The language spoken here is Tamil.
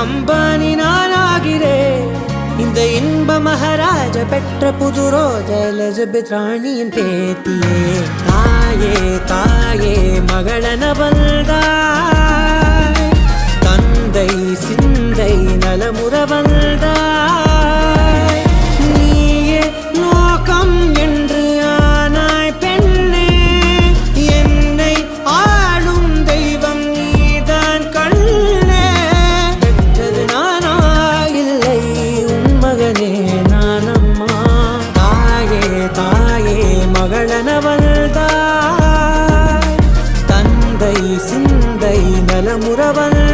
அம்பானி நானாகிறேன். இந்த இன்ப மகாராஜ பெற்ற புது ரோஜ எலிசபெத் ராணியின் பேத்தியே. தாயே தாயே மகளன வந்தாய், தந்தை சிந்தை நலமுற வந்தாய். நீயே லோகம் என்று ஆனாய் பெண்ணே, என்னை ஆளும் தெய்வம் நீதான் கண்ணே. பெற்றது நானா இல்லை உன் மகனே நானம்மா. தாயே தாயே மகளன வந்தாய், தந்தை சிந்தை நலமுற வந்தாய்.